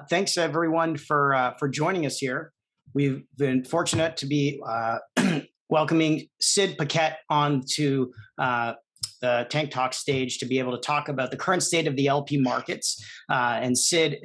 Thanks everyone for joining us here. We've been fortunate to be welcoming Sid Paquette onto the Tank Talk stage to be able to talk about the current state of the LP markets. And Sid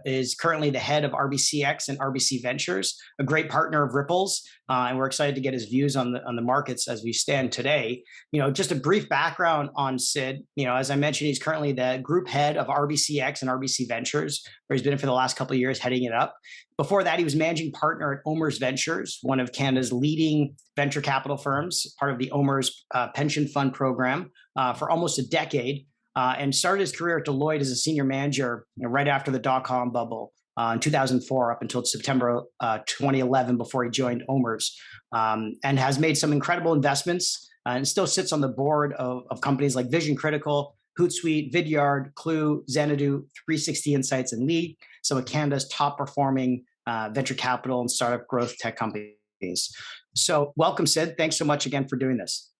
is currently the head of RBCX and RBC Ventures, a great partner of Ripple's, and we're excited to get his views on the markets as we stand today. Just a brief background on Sid. As I mentioned, he's currently the group head of RBCX and RBC Ventures, where he's been for the last couple of years heading it up. Before that, he was managing partner at OMERS Ventures, one of Canada's leading venture capital firms, part of the OMERS pension fund program for almost a decade, and started his career at Deloitte as a senior manager right after the dot-com bubble in 2004 up until September 2011 before he joined OMERS, and has made some incredible investments and still sits on the board of companies like Vision Critical, Hootsuite, Vidyard, Clue, Xanadu, 360 Insights, and Lead, some of Canada's top performing venture capital and startup growth tech companies. So welcome, Sid. Thanks so much again for doing this.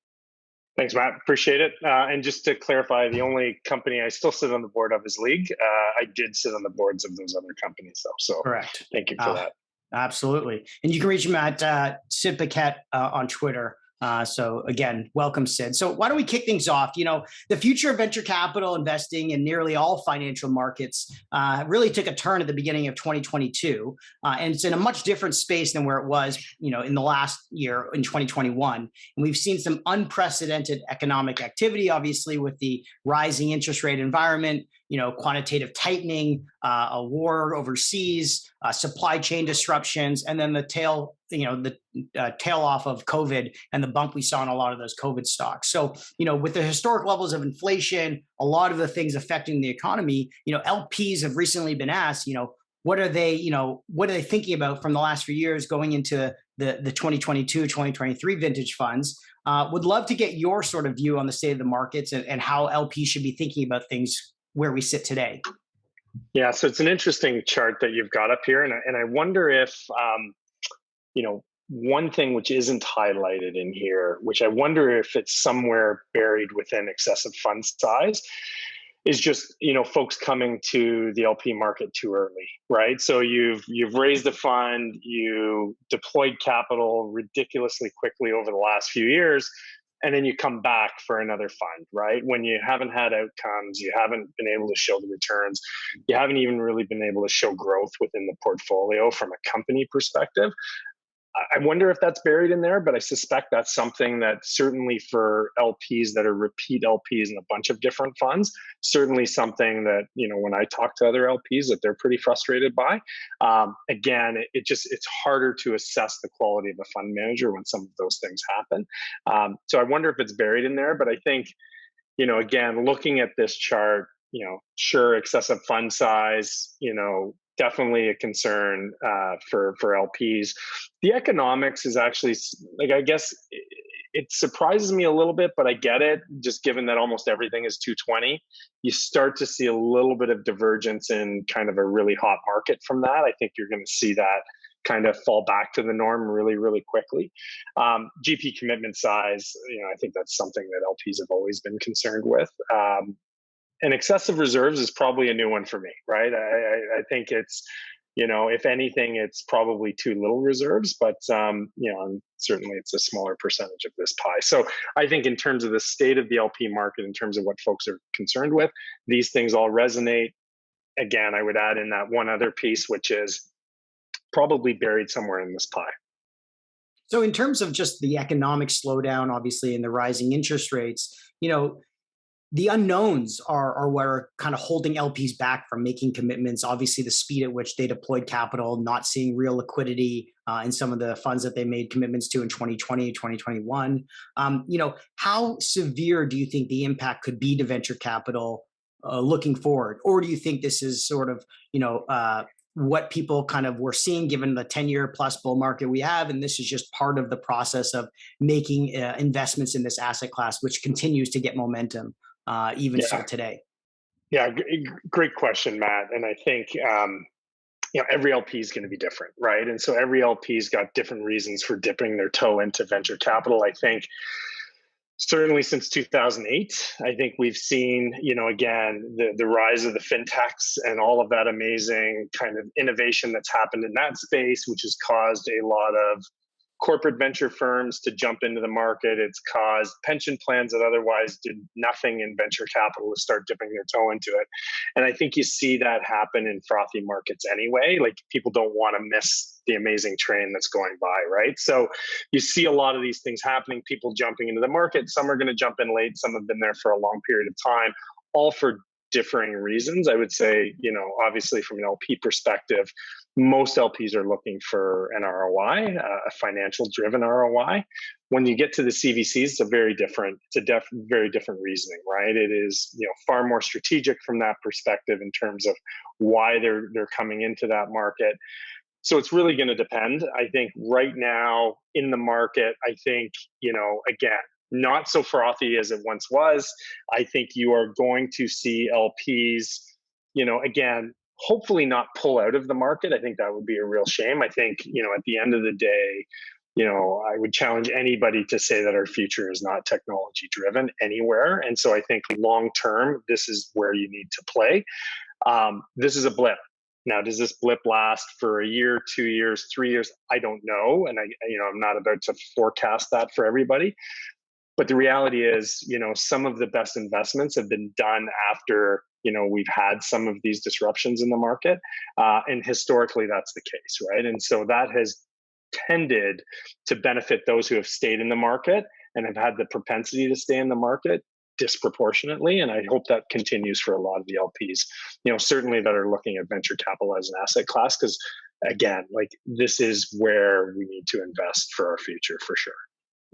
Thanks, Matt. Appreciate it. And just to clarify, the only company I still sit on the board of is League. I did sit on the boards of those other companies, though. So correct. Thank you for that. Absolutely. And you can reach him at Sid Paquette on Twitter. So again, welcome, Sid. So why don't we kick things off? The future of venture capital investing in nearly all financial markets really took a turn at the beginning of 2022. And it's in a much different space than where it was, in the last year in 2021. And we've seen some unprecedented economic activity, obviously, with the rising interest rate environment, quantitative tightening, a war overseas, supply chain disruptions, and then the tail off of COVID and the bump we saw in a lot of those COVID stocks. So, with the historic levels of inflation, a lot of the things affecting the economy, LPs have recently been asked, what are they thinking about from the last few years going into the 2022, 2023 vintage funds? Would love to get your sort of view on the state of the markets and how LPs should be thinking about things where we sit today. Yeah, so it's an interesting chart that you've got up here, and I wonder if one thing which isn't highlighted in here, which I wonder if it's somewhere buried within excessive fund size, is just folks coming to the LP market too early, right? So you've raised a fund, you deployed capital ridiculously quickly over the last few years, and then you come back for another fund, right? When you haven't had outcomes, you haven't been able to show the returns, you haven't even really been able to show growth within the portfolio from a company perspective. I wonder if that's buried in there, but I suspect that's something that certainly for LPs that are repeat LPs in a bunch of different funds, certainly something that, when I talk to other LPs that they're pretty frustrated by. Again, it's harder to assess the quality of a fund manager when some of those things happen. So I wonder if it's buried in there, but I think, again, looking at this chart, sure, excessive fund size, definitely a concern for LPs. The economics is actually, I guess it surprises me a little bit, but I get it, just given that almost everything is 220. You start to see a little bit of divergence in kind of a really hot market from that. I think you're going to see that kind of fall back to the norm really, really quickly. GP commitment size, I think that's something that LPs have always been concerned with. And excessive reserves is probably a new one for me, right? I think it's, if anything, it's probably too little reserves, but, certainly it's a smaller percentage of this pie. So I think in terms of the state of the LP market, in terms of what folks are concerned with, these things all resonate. Again, I would add in that one other piece, which is probably buried somewhere in this pie. So in terms of just the economic slowdown, obviously, and the rising interest rates, the unknowns are what are kind of holding LPs back from making commitments. Obviously, the speed at which they deployed capital, not seeing real liquidity in some of the funds that they made commitments to in 2020, 2021. How severe do you think the impact could be to venture capital looking forward? Or do you think this is sort of, what people kind of were seeing given the 10-year plus bull market we have, and this is just part of the process of making investments in this asset class, which continues to get momentum even still today? Yeah, great question, Matt. And I think every LP is going to be different, right? And so every LP's got different reasons for dipping their toe into venture capital. I think Certainly since 2008, I think we've seen, again, the rise of the fintechs and all of that amazing kind of innovation that's happened in that space, which has caused a lot of corporate venture firms to jump into the market. It's caused pension plans that otherwise did nothing in venture capital to start dipping their toe into it. And I think you see that happen in frothy markets anyway. Like, people don't want to miss the amazing train that's going by, right? So you see a lot of these things happening, people jumping into the market. Some are going to jump in late, some have been there for a long period of time, all for differing reasons. I would say, obviously from an LP perspective, most LPs are looking for an ROI, a financial driven ROI. When you get to the CVCs, it's a very different reasoning, right? It is, far more strategic from that perspective in terms of why they're coming into that market. So it's really going to depend. I think right now in the market, I think, again, not so frothy as it once was. I think you are going to see LPs, again, hopefully not pull out of the market. I think that would be a real shame. I think, at the end of the day, I would challenge anybody to say that our future is not technology driven anywhere. And so I think long term, this is where you need to play. This is a blip. Now, does this blip last for a year, 2 years, 3 years? I don't know. And I'm not about to forecast that for everybody. But the reality is, some of the best investments have been done after, we've had some of these disruptions in the market. And historically, that's the case, right? And so that has tended to benefit those who have stayed in the market and have had the propensity to stay in the market disproportionately. And I hope that continues for a lot of the LPs, certainly that are looking at venture capital as an asset class, because again, like, this is where we need to invest for our future for sure.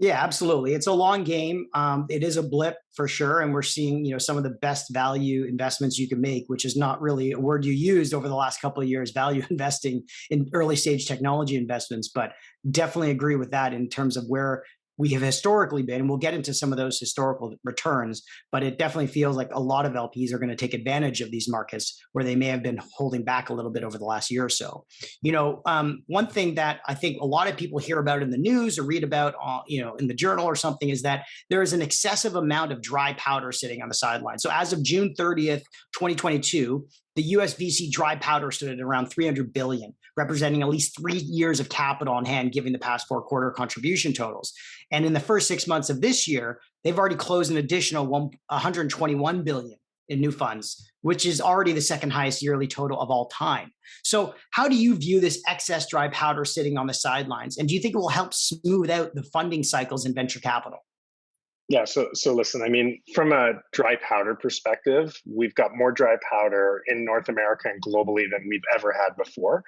Yeah, absolutely. It's a long game. It is a blip for sure, and we're seeing, some of the best value investments you can make, which is not really a word you used over the last couple of years. Value investing in early stage technology investments, but definitely agree with that in terms of where we have historically been. And we'll get into some of those historical returns, but it definitely feels like a lot of LPs are going to take advantage of these markets where they may have been holding back a little bit over the last year or so. One thing that I think a lot of people hear about in the news or read about, in the journal or something, is that there is an excessive amount of dry powder sitting on the sideline. So as of June 30th, 2022, the US VC dry powder stood at around 300 billion, representing at least 3 years of capital on hand, given the past 4-quarter contribution totals. And in the first 6 months of this year, they've already closed an additional 121 billion in new funds, which is already the second highest yearly total of all time. So how do you view this excess dry powder sitting on the sidelines? And do you think it will help smooth out the funding cycles in venture capital? Yeah, so listen, I mean, from a dry powder perspective, we've got more dry powder in North America and globally than we've ever had before.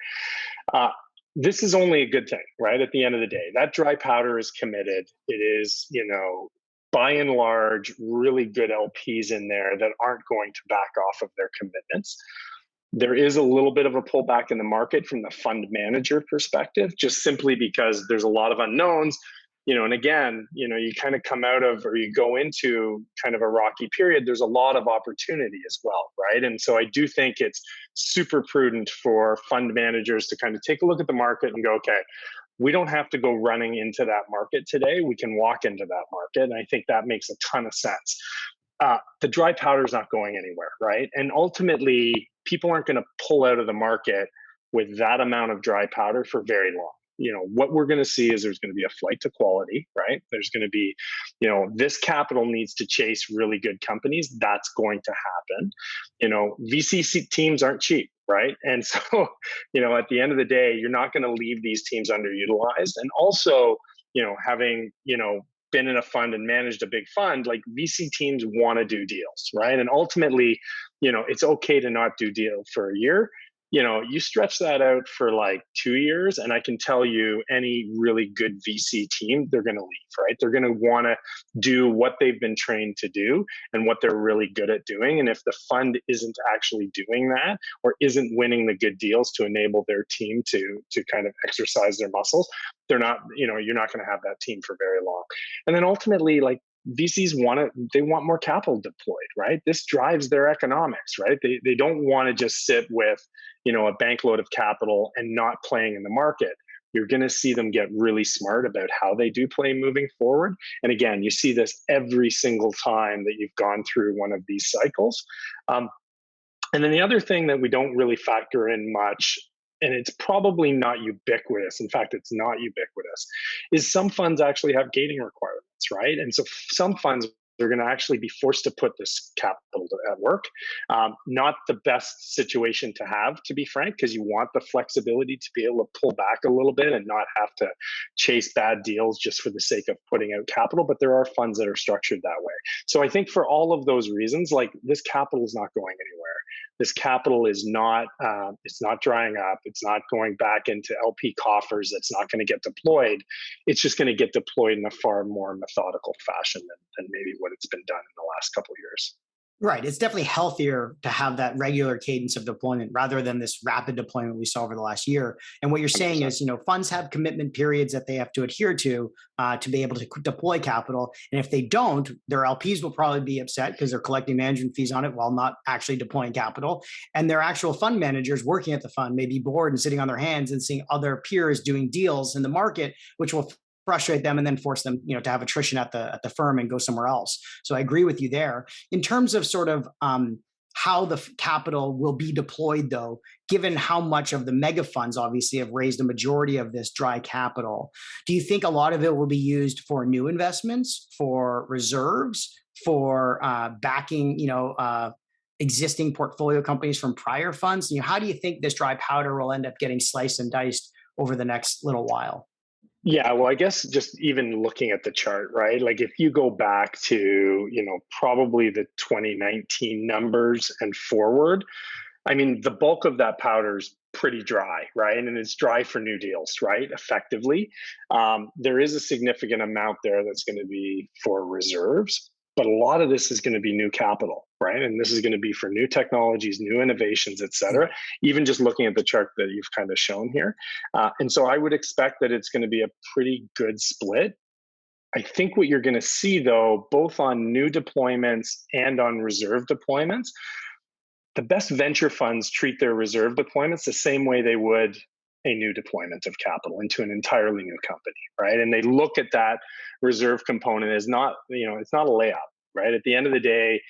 This is only a good thing, right? At the end of the day, that dry powder is committed. It is, by and large, really good LPs in there that aren't going to back off of their commitments. There is a little bit of a pullback in the market from the fund manager perspective, just simply because there's a lot of unknowns. And again, you kind of come out of, or you go into kind of a rocky period, there's a lot of opportunity as well, right? And so I do think it's super prudent for fund managers to kind of take a look at the market and go, okay, we don't have to go running into that market today. We can walk into that market. And I think that makes a ton of sense. The dry powder is not going anywhere, right? And ultimately, people aren't going to pull out of the market with that amount of dry powder for very long. What we're going to see is there's going to be a flight to quality, right? There's going to be, this capital needs to chase really good companies. That's going to happen. VC teams aren't cheap, right? And so, at the end of the day, you're not going to leave these teams underutilized. And also, having, been in a fund and managed a big fund, like, VC teams want to do deals, right? And ultimately, it's okay to not do deal for a year. You stretch that out for like 2 years, and I can tell you, any really good VC team, they're going to leave, right? They're going to want to do what they've been trained to do and what they're really good at doing. And if the fund isn't actually doing that, or isn't winning the good deals to enable their team to kind of exercise their muscles, they're not, you're not going to have that team for very long. And then ultimately, like, VCs they want more capital deployed, right? This drives their economics, right? They don't want to just sit with, a bank load of capital and not playing in the market. you're going to see them get really smart about how they do play moving forward. And again, you see this every single time that you've gone through one of these cycles. And then the other thing that we don't really factor in much, and it's probably not ubiquitous, in fact, it's not ubiquitous, is some funds actually have gating requirements, right? And so some funds are going to actually be forced to put this capital at work. Not the best situation to have, to be frank, because you want the flexibility to be able to pull back a little bit and not have to chase bad deals just for the sake of putting out capital. But there are funds that are structured that way. So I think for all of those reasons, like, this capital is not going anywhere. This capital is not, it's not drying up. It's not going back into LP coffers. It's not going to get deployed. It's just going to get deployed in a far more methodical fashion than maybe what it's been done in the last couple of years. Right. It's definitely healthier to have that regular cadence of deployment rather than this rapid deployment we saw over the last year. And what you're saying 100%. is, funds have commitment periods that they have to adhere to be able to deploy capital. And if they don't, their LPs will probably be upset because they're collecting management fees on it while not actually deploying capital. And their actual fund managers working at the fund may be bored and sitting on their hands and seeing other peers doing deals in the market, which will frustrate them and then force them, to have attrition at the firm and go somewhere else. So I agree with you there. In terms of sort of how the capital will be deployed, though, given how much of the mega funds obviously have raised a majority of this dry capital, do you think a lot of it will be used for new investments, for reserves, for backing, existing portfolio companies from prior funds? How do you think this dry powder will end up getting sliced and diced over the next little while? Yeah, well, I guess just even looking at the chart, right? Like, if you go back to, probably the 2019 numbers and forward, I mean, the bulk of that powder is pretty dry, right? And it's dry for new deals, right? Effectively. There is a significant amount there that's going to be for reserves, but a lot of this is going to be new capital, right? And this is going to be for new technologies, new innovations, et cetera, even just looking at the chart that you've kind of shown here. And so I would expect that it's going to be a pretty good split. I think what you're going to see, though, both on new deployments and on reserve deployments, the best venture funds treat their reserve deployments the same way they would a new deployment of capital into an entirely new company, right? And they look at that reserve component as not, it's not a layup, right? At the end of the day,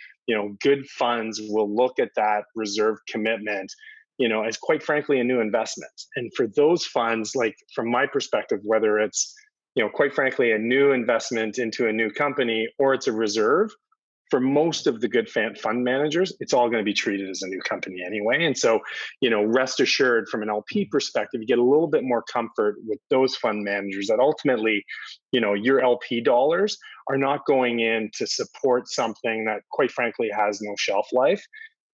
good funds will look at that reserve commitment, as, quite frankly, a new investment. And for those funds, like, from my perspective, whether it's, quite frankly, a new investment into a new company or it's a reserve, for most of the good fund managers, it's all going to be treated as a new company anyway. And so, rest assured, from an LP perspective, you get a little bit more comfort with those fund managers that ultimately, your LP dollars are not going in to support something that, quite frankly, has no shelf life.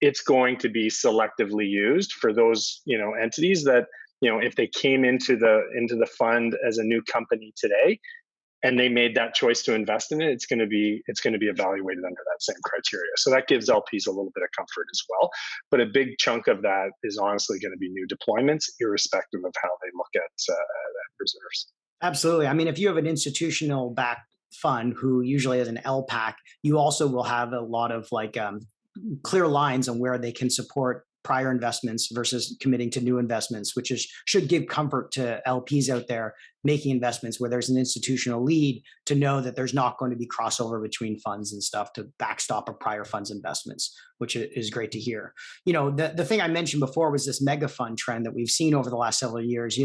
It's going to be selectively used for those, entities that, if they came into the fund as a new company today, and they made that choice to invest in it, it's going to be evaluated under that same criteria. So that gives LPs a little bit of comfort as well. But a big chunk of that is honestly going to be new deployments, irrespective of how they look at reserves. Absolutely. I mean, if you have an institutional backed fund who usually has an LPAC, you also will have a lot of clear lines on where they can support prior investments versus committing to new investments, which should give comfort to LPs out there making investments where there's an institutional lead to know that there's not going to be crossover between funds and stuff to backstop a prior fund's investments, which is great to hear. The thing I mentioned before was this mega fund trend that we've seen over the last several years.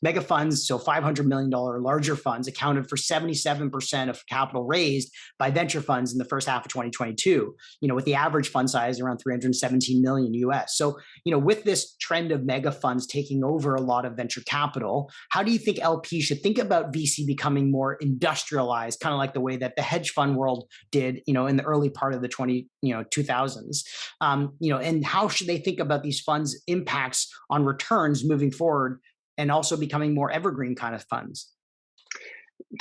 Mega funds, so $500 million larger funds, accounted for 77% of capital raised by venture funds in the first half of 2022, with the average fund size around 317 million US. So, with this trend of mega funds taking over a lot of venture capital, how do you think LPs should think about VC becoming more industrialized, kind of like the way that the hedge fund world did, in the early part of the 2000s? And how should they think about these funds' impacts on returns moving forward and also becoming more evergreen kind of funds?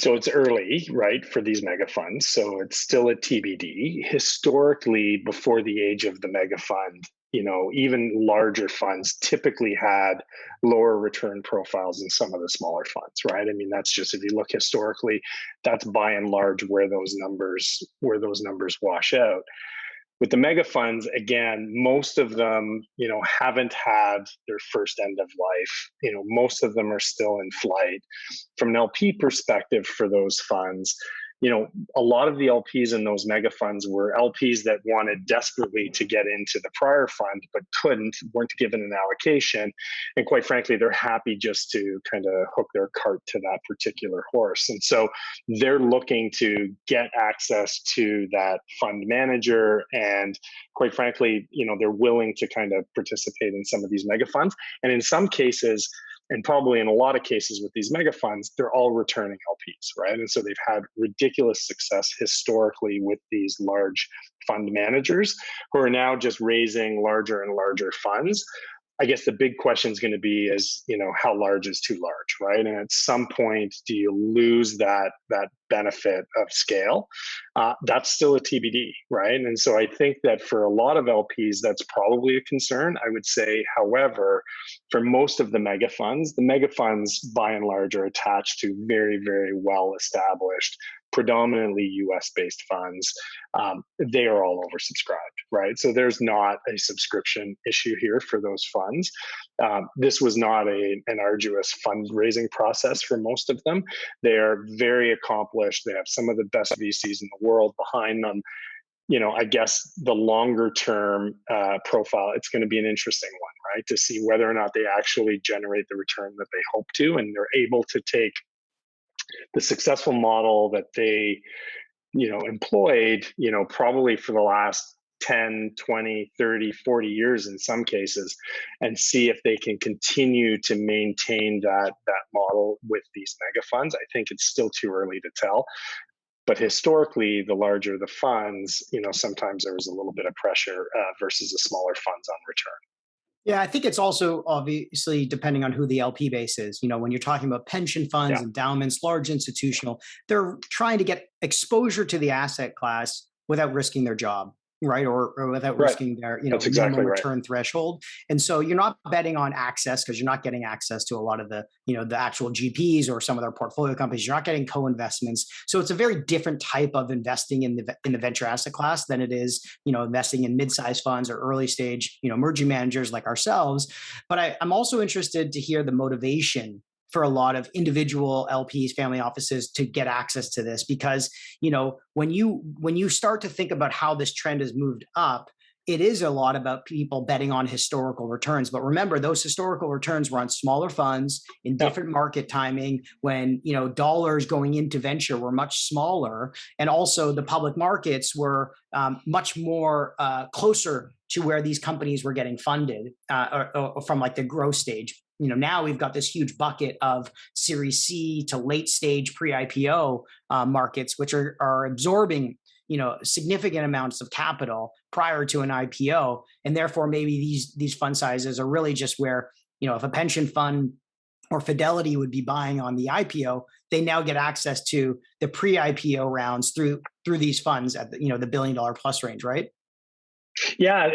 So it's early, right, for these mega funds. So it's still a TBD. Historically, before the age of the mega fund, even larger funds typically had lower return profiles than some of the smaller funds, right? I mean, that's just, if you look historically, that's by and large where those numbers wash out. With the mega funds, again, most of them, haven't had their first end of life. Most of them are still in flight. From an LP perspective for those funds, a lot of the LPs in those mega funds were LPs that wanted desperately to get into the prior fund, but weren't given an allocation. And quite frankly, they're happy just to kind of hook their cart to that particular horse. And so they're looking to get access to that fund manager. And quite frankly, they're willing to kind of participate in some of these mega funds. And in some cases, and probably in a lot of cases with these mega funds, they're all returning LPs, right? And so they've had ridiculous success historically with these large fund managers who are now just raising larger and larger funds. I guess the big question is going to be is, how large is too large, right? And at some point, do you lose that benefit of scale? That's still a TBD, right? And so I think that for a lot of LPs, that's probably a concern. I would say, however, for most of the mega funds by and large are attached to very, very well established, predominantly US-based funds. They are all oversubscribed, right? So there's not a subscription issue here for those funds. This was not an arduous fundraising process for most of them. They are very accomplished. They have some of the best VCs in the world behind them. I guess the longer term profile, it's going to be an interesting one, right? To see whether or not they actually generate the return that they hope to, and they're able to take the successful model that they, employed, probably for the last 10, 20, 30, 40 years in some cases, and see if they can continue to maintain that model with these mega funds. I think it's still too early to tell. But historically, the larger the funds, sometimes there was a little bit of pressure versus the smaller funds on return. Yeah, I think it's also obviously depending on who the LP base is. When you're talking about pension funds, endowments, large institutional, they're trying to get exposure to the asset class without risking their job, right? Or without risking their minimum return threshold. And so you're not betting on access because you're not getting access to a lot of the the actual GPs or some of their portfolio companies. You're not getting co-investments. So it's a very different type of investing in the venture asset class than it is investing in mid-sized funds or early stage emerging managers like ourselves. But I'm also interested to hear the motivation for a lot of individual LPs, family offices to get access to this, because when you start to think about how this trend has moved up, it is a lot about people betting on historical returns. But remember, those historical returns were on smaller funds in different market timing when dollars going into venture were much smaller, and also the public markets were much more closer to where these companies were getting funded or from like the growth stage. Now we've got this huge bucket of Series C to late stage pre-IPO markets, which are absorbing significant amounts of capital prior to an IPO, and therefore maybe these fund sizes are really just where if a pension fund or Fidelity would be buying on the IPO, they now get access to the pre-IPO rounds through these funds at the $1 billion plus range, right? Yeah,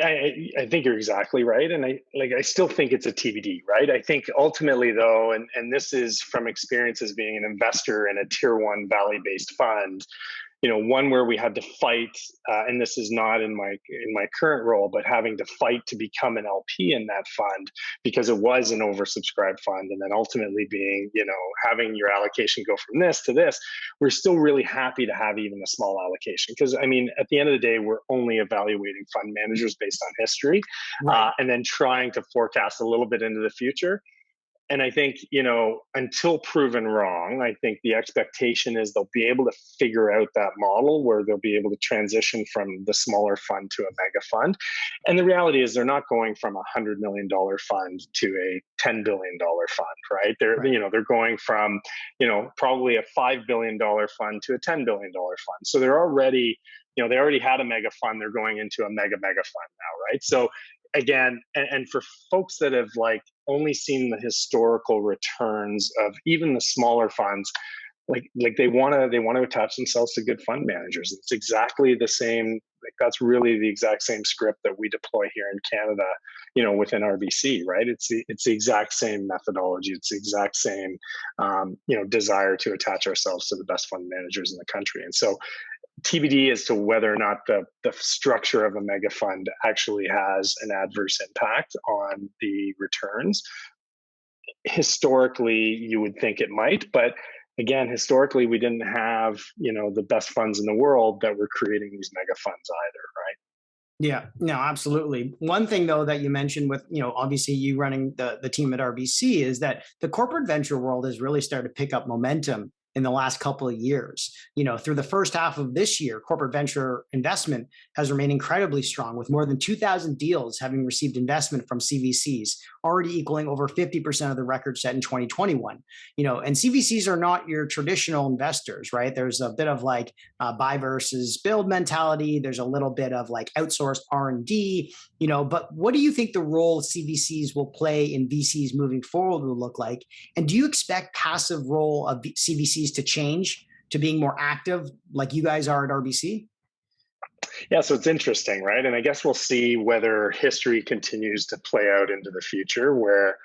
I think you're exactly right. And I still think it's a TBD, right? I think ultimately though, and this is from experience as being an investor in a tier one Valley-based fund, one where we had to fight, and this is not in my current role, but having to fight to become an LP in that fund because it was an oversubscribed fund, and then ultimately being, having your allocation go from this to this, we're still really happy to have even a small allocation because, at the end of the day, we're only evaluating fund managers based on history, and then trying to forecast a little bit into the future. And I think, until proven wrong, I think the expectation is they'll be able to figure out that model where they'll be able to transition from the smaller fund to a mega fund. And the reality is they're not going from a $100 million fund to a $10 billion fund, right? They're going from, probably a $5 billion fund to a $10 billion fund. So they're already, they already had a mega fund. They're going into a mega fund now, right? So again, and for folks that have only seen the historical returns of even the smaller funds, they want to attach themselves to good fund managers. It's exactly the same. That's really the exact same script that we deploy here in Canada, within RBC, right? It's the exact same methodology. It's the exact same, desire to attach ourselves to the best fund managers in the country. And so, TBD as to whether or not the structure of a mega fund actually has an adverse impact on the returns. Historically, you would think it might, but again, historically, we didn't have, the best funds in the world that were creating these mega funds either, right? Yeah, no, absolutely. One thing though that you mentioned with, obviously you running the team at RBC is that the corporate venture world has really started to pick up momentum in the last couple of years. Through the first half of this year, corporate venture investment has remained incredibly strong, with more than 2,000 deals having received investment from CVCs, already equaling over 50% of the record set in 2021. And CVCs are not your traditional investors, right? There's a bit of like buy versus build mentality. There's a little bit of like outsourced R&D, but what do you think the role CVCs will play in VCs moving forward will look like? And do you expect passive role of CVCs to change to being more active like you guys are at RBC? Yeah, so it's interesting, right? And I guess we'll see whether history continues to play out into the future where,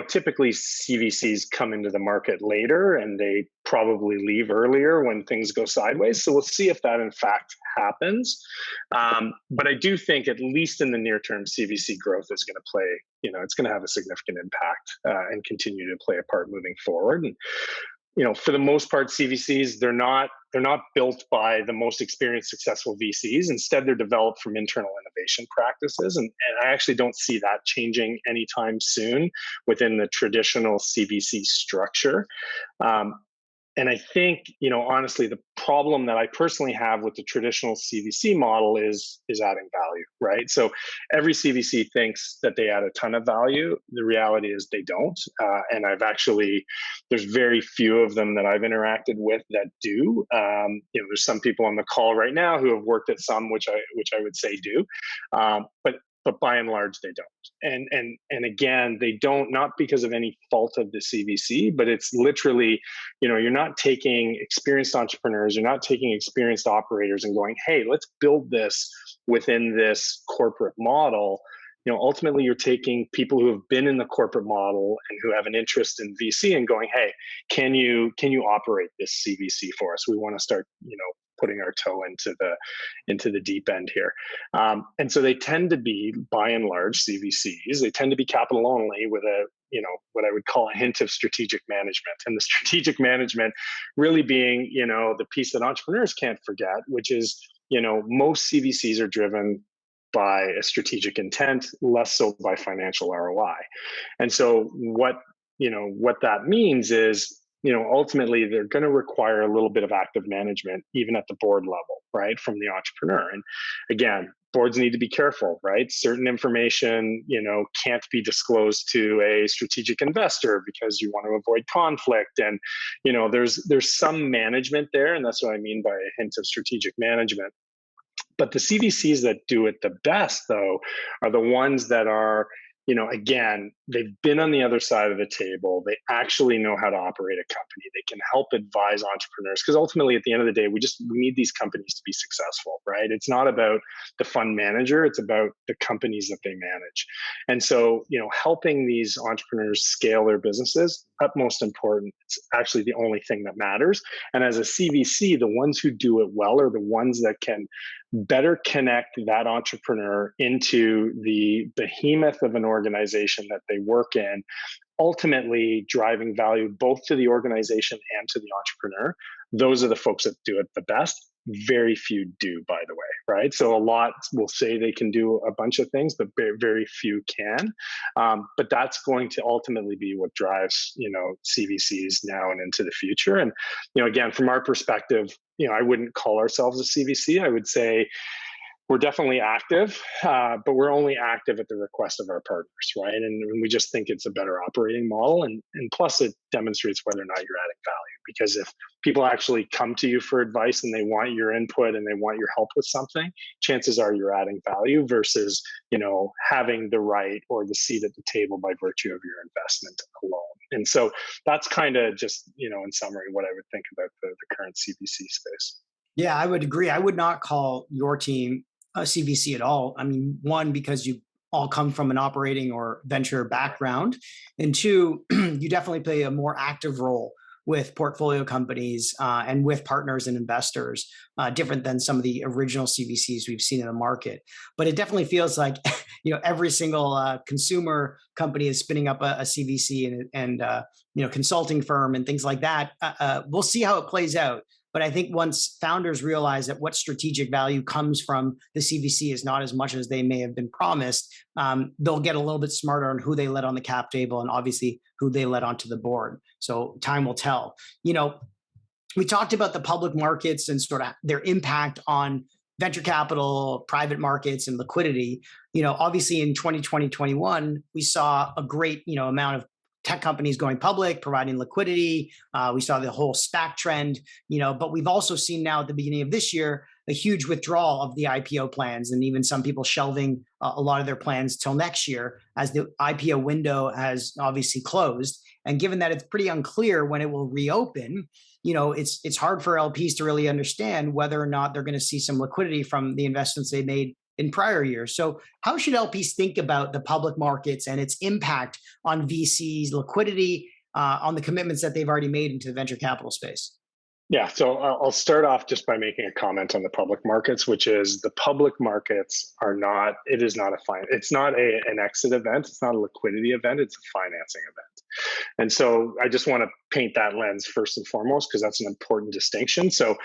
typically CVCs come into the market later and they probably leave earlier when things go sideways. So we'll see if that in fact happens. But I do think, at least in the near term, CVC growth is going to play, it's going to have a significant impact and continue to play a part moving forward. And for the most part, CVCs, they're not built by the most experienced, successful VCs. Instead, they're developed from internal innovation practices. And I actually don't see that changing anytime soon within the traditional CVC structure. And I think, honestly, the problem that I personally have with the traditional CVC model is adding value, right? So every CVC thinks that they add a ton of value. The reality is they don't. And there's very few of them that I've interacted with that do. There's some people on the call right now who have worked at some, which I would say do. But by and large, they don't. And again, they don't, not because of any fault of the CVC, but it's literally, you're not taking experienced entrepreneurs, you're not taking experienced operators and going, hey, let's build this within this corporate model. Ultimately, you're taking people who have been in the corporate model and who have an interest in VC and going, hey, can you operate this CVC for us? We want to start, putting our toe into the deep end here. And so they tend to be, by and large, CVCs. They tend to be capital only with what I would call a hint of strategic management. And the strategic management really being, the piece that entrepreneurs can't forget, which is, most CVCs are driven by a strategic intent, less so by financial ROI. And so what that means is, ultimately they're going to require a little bit of active management, even at the board level, right, from the entrepreneur. And again, boards need to be careful, right? Certain information, can't be disclosed to a strategic investor because you want to avoid conflict. And, there's some management there. And that's what I mean by a hint of strategic management. But the CVCs that do it the best, though, are the ones that are, again, they've been on the other side of the table. They actually know how to operate a company. They can help advise entrepreneurs, because ultimately, at the end of the day, we need these companies to be successful, right? It's not about the fund manager. It's about the companies that they manage. And so, helping these entrepreneurs scale their businesses, utmost important. It's actually the only thing that matters. And as a CVC, the ones who do it well are the ones that can better connect that entrepreneur into the behemoth of an organization that they work in, ultimately driving value both to the organization and to the entrepreneur. Those are the folks that do it the best. Very few do, by the way, right? So a lot will say they can do a bunch of things, but very, very few can. But that's going to ultimately be what drives, CVCs now and into the future. And, again, from our perspective, I wouldn't call ourselves a CVC. I would say we're definitely active, but we're only active at the request of our partners, right? And we just think it's a better operating model. And plus, it demonstrates whether or not you're adding value. Because if people actually come to you for advice and they want your input and they want your help with something, chances are you're adding value versus, having the right or the seat at the table by virtue of your investment alone. And so that's kind of just, in summary, what I would think about the current CVC space. Yeah, I would agree. I would not call your team a CVC at all. I mean, one, because you all come from an operating or venture background, and two, you definitely play a more active role with portfolio companies and with partners and investors, different than some of the original CVCs we've seen in the market. But it definitely feels like every single consumer company is spinning up a CVC and consulting firm and things like that. We'll see how it plays out. But I think once founders realize that what strategic value comes from the CVC is not as much as they may have been promised, they'll get a little bit smarter on who they let on the cap table and obviously who they let onto the board. So time will tell. We talked about the public markets and sort of their impact on venture capital, private markets, and liquidity. Obviously in 2020, 21, we saw a great, amount of tech companies going public, providing liquidity. We saw the whole SPAC trend, but we've also seen now at the beginning of this year, a huge withdrawal of the IPO plans, and even some people shelving a lot of their plans till next year as the IPO window has obviously closed. And given that it's pretty unclear when it will reopen, it's hard for LPs to really understand whether or not they're going to see some liquidity from the investments they made in prior years. So how should LPs think about the public markets and its impact on VCs, liquidity, on the commitments that they've already made into the venture capital space? Yeah, so I'll start off just by making a comment on the public markets, which is the public markets are not, it is not it's not an exit event, it's not a liquidity event, it's a financing event. And so I just want to paint that lens first and foremost, because that's an important distinction. So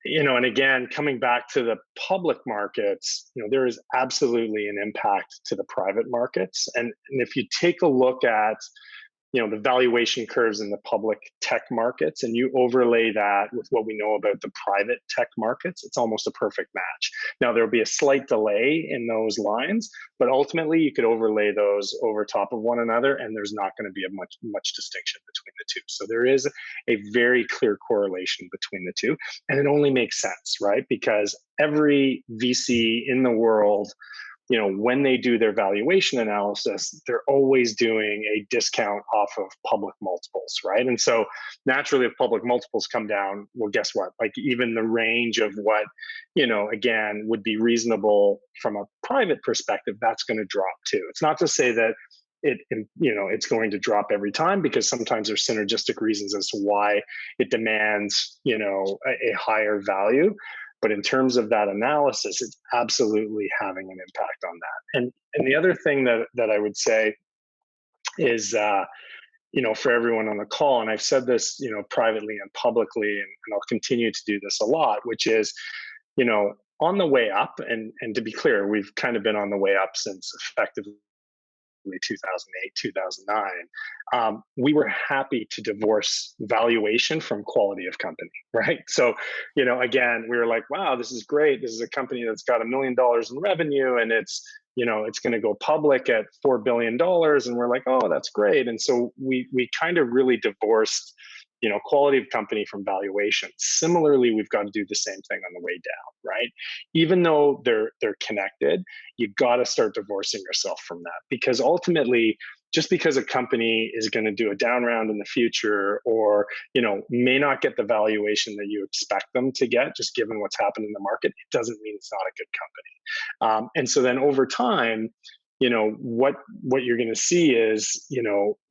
and again, coming back to the public markets, there is absolutely an impact to the private markets. And if you take a look at, the valuation curves in the public tech markets, and you overlay that with what we know about the private tech markets, it's almost a perfect match. Now, there'll be a slight delay in those lines, but ultimately you could overlay those over top of one another, and there's not going to be a much distinction between the two. So there is a very clear correlation between the two, and it only makes sense, right? Because every VC in the world, when they do their valuation analysis, they're always doing a discount off of public multiples, right? And so naturally, if public multiples come down, well, guess what? Like even the range of what, again, would be reasonable from a private perspective, that's going to drop too. It's not to say that it's going to drop every time, because sometimes there's synergistic reasons as to why it demands, a higher value. But in terms of that analysis, it's absolutely having an impact on that. And the other thing that I would say is, for everyone on the call, and I've said this, privately and publicly, and I'll continue to do this a lot, which is, on the way up, and to be clear, we've kind of been on the way up since effectively 2008, 2009, we were happy to divorce valuation from quality of company, right? So, again, we were like, wow, this is great. This is a company that's got $1 million in revenue, and it's going to go public at $4 billion. And we're like, oh, that's great. And so we kind of really divorced, quality of company from valuation. Similarly, we've got to do the same thing on the way down, right? Even though they're connected, you've got to start divorcing yourself from that, because ultimately, just because a company is going to do a down round in the future, or may not get the valuation that you expect them to get, just given what's happened in the market, it doesn't mean it's not a good company. And so then over time, what you're going to see is,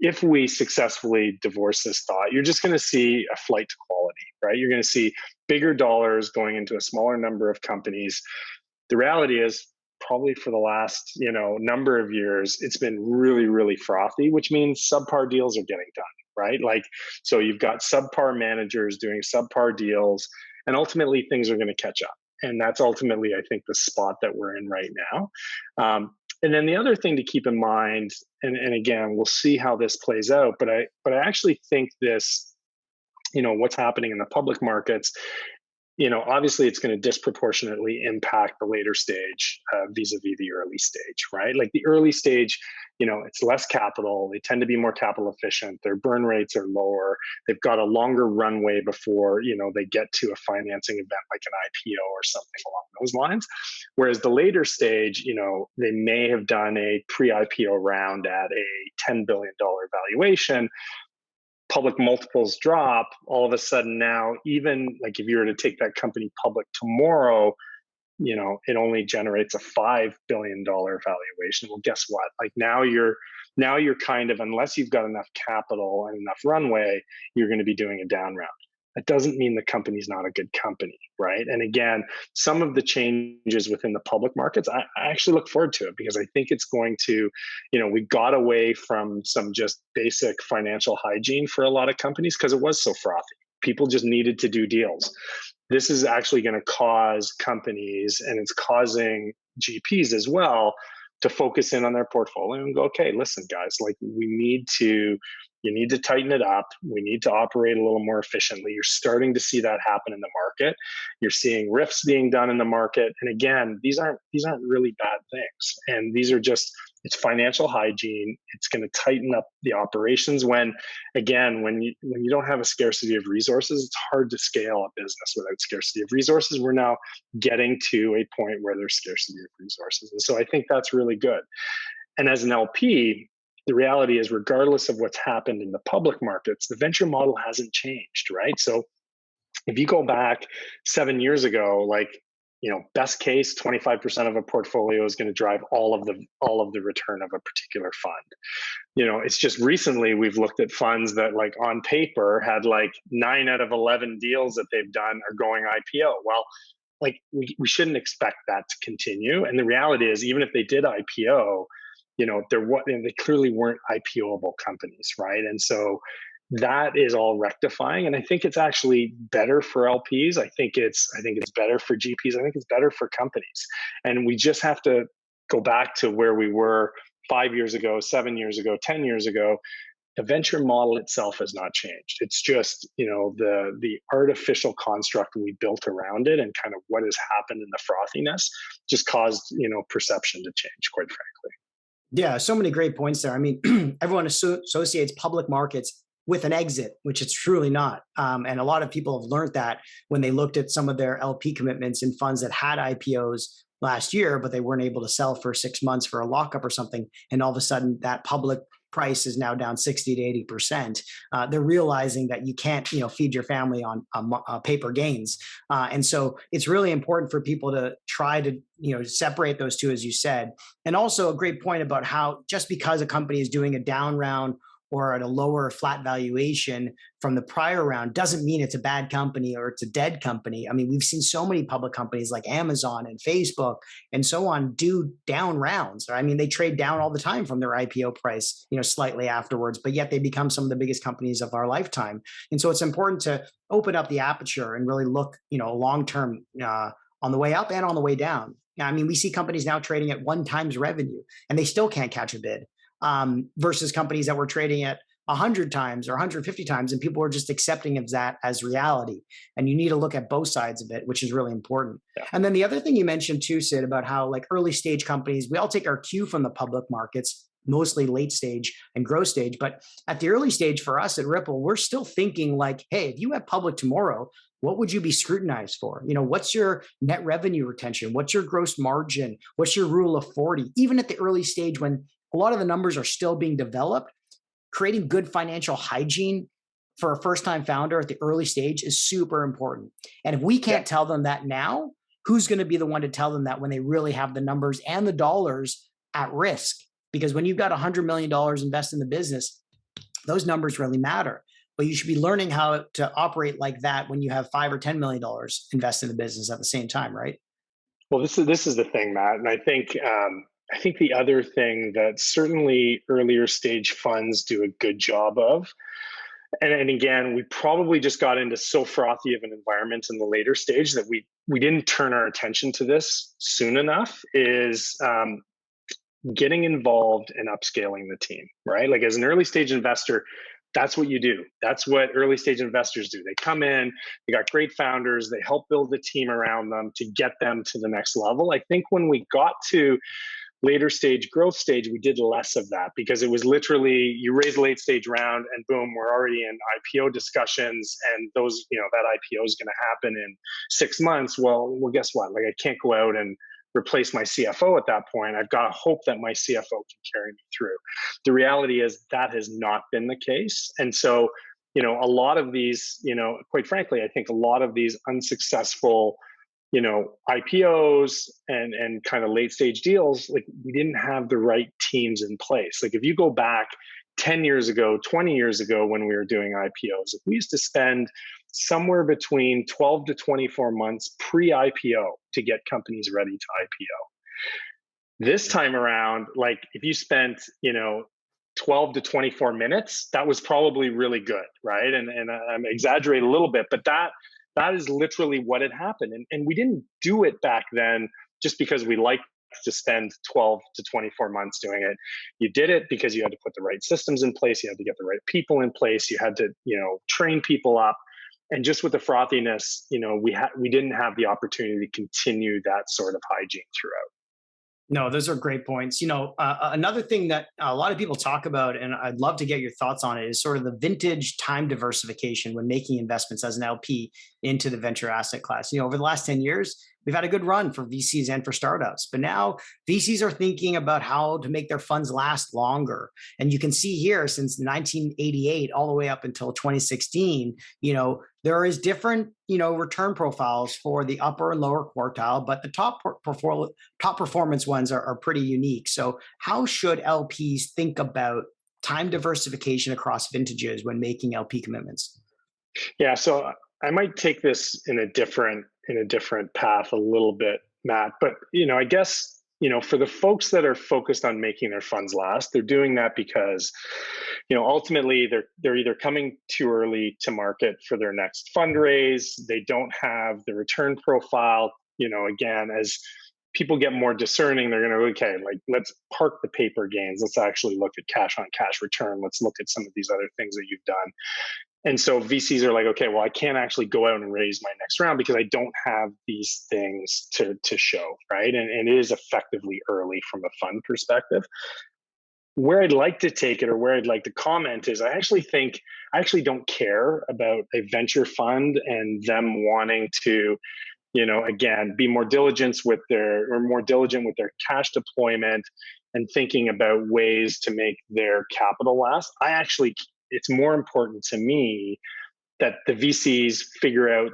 if we successfully divorce this thought, you're just going to see a flight to quality, right? You're going to see bigger dollars going into a smaller number of companies. The reality is, probably for the last, number of years, it's been really, really frothy, which means subpar deals are getting done, right? So you've got subpar managers doing subpar deals, and ultimately things are going to catch up. And that's ultimately, I think, the spot that we're in right now. And then the other thing to keep in mind, and again, we'll see how this plays out, but I actually think this, what's happening in the public markets, obviously it's going to disproportionately impact the later stage vis-a-vis the early stage, right? Like the early stage, it's less capital. They tend to be more capital efficient. Their burn rates are lower. They've got a longer runway before, they get to a financing event like an IPO or something along those lines. Whereas the later stage, they may have done a pre-IPO round at a $10 billion valuation. Public multiples drop, all of a sudden now, even like if you were to take that company public tomorrow, it only generates a $5 billion valuation. Well, guess what? Like now you're kind of, unless you've got enough capital and enough runway, you're going to be doing a down round. That doesn't mean the company's not a good company, right? And again, some of the changes within the public markets, I actually look forward to it, because I think it's going to, we got away from some just basic financial hygiene for a lot of companies because it was so frothy. People just needed to do deals. This is actually going to cause companies, and it's causing GPs as well, to focus in on their portfolio and go, okay, listen, guys, like you need to tighten it up. We need to operate a little more efficiently. You're starting to see that happen in the market. You're seeing RIFs being done in the market. And again, these aren't really bad things. And these are just, it's financial hygiene. It's going to tighten up the operations when you don't have a scarcity of resources, it's hard to scale a business without scarcity of resources. We're now getting to a point where there's scarcity of resources. And so I think that's really good. And as an LP, the reality is, regardless of what's happened in the public markets, the venture model hasn't changed, right? So if you go back 7 years ago, best case, 25% of a portfolio is going to drive all of the return of a particular fund. It's just recently we've looked at funds that, like, on paper had 9 out of 11 deals that they've done are going IPO. Well, we shouldn't expect that to continue. And the reality is, even if they did IPO, they clearly weren't IPOable companies, right? And so that is all rectifying, and I think it's actually better for LPs. I think it's better for GPs. I think it's better for companies, and we just have to go back to where we were 5 years ago, 7 years ago, 10 years ago. The venture model itself has not changed. It's just the artificial construct we built around it, and kind of what has happened in the frothiness just caused perception to change, quite frankly. Yeah, so many great points there. I mean, everyone associates public markets with an exit, which it's truly not. And a lot of people have learned that when they looked at some of their LP commitments in funds that had IPOs last year, but they weren't able to sell for 6 months for a lockup or something. And all of a sudden that public price is now down 60 to 80%. They're realizing that you can't, feed your family on paper gains. And so it's really important for people to try to, separate those two, as you said. And also a great point about how just because a company is doing a down round or at a lower flat valuation from the prior round doesn't mean it's a bad company or it's a dead company. I mean, we've seen so many public companies like Amazon and Facebook and so on do down rounds. I mean, they trade down all the time from their IPO price, slightly afterwards, but yet they become some of the biggest companies of our lifetime. And so it's important to open up the aperture and really look, long-term on the way up and on the way down. I mean, we see companies now trading at 1x revenue and they still can't catch a bid. Versus companies that were trading at 100 times or 150 times, and people were just accepting of that as reality. And you need to look at both sides of it, which is really important. Yeah. And then the other thing you mentioned too, Sid, about how early stage companies, we all take our cue from the public markets, mostly late stage and growth stage. But at the early stage for us at Ripple, we're still thinking hey, if you have public tomorrow, what would you be scrutinized for? What's your net revenue retention? What's your gross margin? What's your rule of 40? Even at the early stage when a lot of the numbers are still being developed, creating good financial hygiene for a first-time founder at the early stage is super important. And if we can't tell them that now, who's going to be the one to tell them that when they really have the numbers and the dollars at risk? Because when you've got $100 million invested in the business, those numbers really matter. But you should be learning how to operate like that when you have $5 or $10 million invested in the business at the same time, right? Well, this is the thing, Matt, and I think the other thing that certainly earlier stage funds do a good job of, and again, we probably just got into so frothy of an environment in the later stage that we didn't turn our attention to this soon enough, is getting involved and upscaling the team, right? Like, as an early stage investor, that's what you do. That's what early stage investors do. They come in, they got great founders, they help build the team around them to get them to the next level. I think when we got to later stage, growth stage, we did less of that, because it was literally, you raise a late stage round and boom, we're already in IPO discussions, and those, that IPO is going to happen in 6 months. Well, guess what? I can't go out and replace my CFO at that point. I've got to hope that my CFO can carry me through. The reality is that has not been the case. And so, a lot of these, quite frankly, I think a lot of these unsuccessful, IPOs and kind of late stage deals, like we didn't have the right teams in place. Like if you go back 10 years ago, 20 years ago, when we were doing IPOs, we used to spend somewhere between 12 to 24 months pre-IPO to get companies ready to IPO. This time around, like if you spent, 12 to 24 minutes, that was probably really good, right? And I'm exaggerating a little bit, but that is literally what had happened. And we didn't do it back then just because we liked to spend 12 to 24 months doing it. You did it because you had to put the right systems in place, you had to get the right people in place, you had to, train people up. And just with the frothiness, we didn't have the opportunity to continue that sort of hygiene throughout. No, those are great points. Another thing that a lot of people talk about, and I'd love to get your thoughts on it, is sort of the vintage time diversification when making investments as an LP into the venture asset class. Over the last 10 years, we've had a good run for VCs and for startups, but now VCs are thinking about how to make their funds last longer. And you can see here since 1988 all the way up until 2016, there is different, return profiles for the upper and lower quartile, but the top performance ones are pretty unique. So how should LPs think about time diversification across vintages when making LP commitments? Yeah, so I might take this in a different path a little bit, Matt. But I guess for the folks that are focused on making their funds last, they're doing that because ultimately they're either coming too early to market for their next fundraise, they don't have the return profile. Again, as people get more discerning, they're going to, okay, like let's park the paper gains. Let's actually look at cash on cash return. Let's look at some of these other things that you've done. And so VCs are like, okay, well, I can't actually go out and raise my next round because I don't have these things to show, right? And it is effectively early from a fund perspective. Where I'd like to take it, or where I'd like to comment, is I actually don't care about a venture fund and them wanting to, again, be more diligent with their cash deployment and thinking about ways to make their capital last. It's more important to me that the VCs figure out,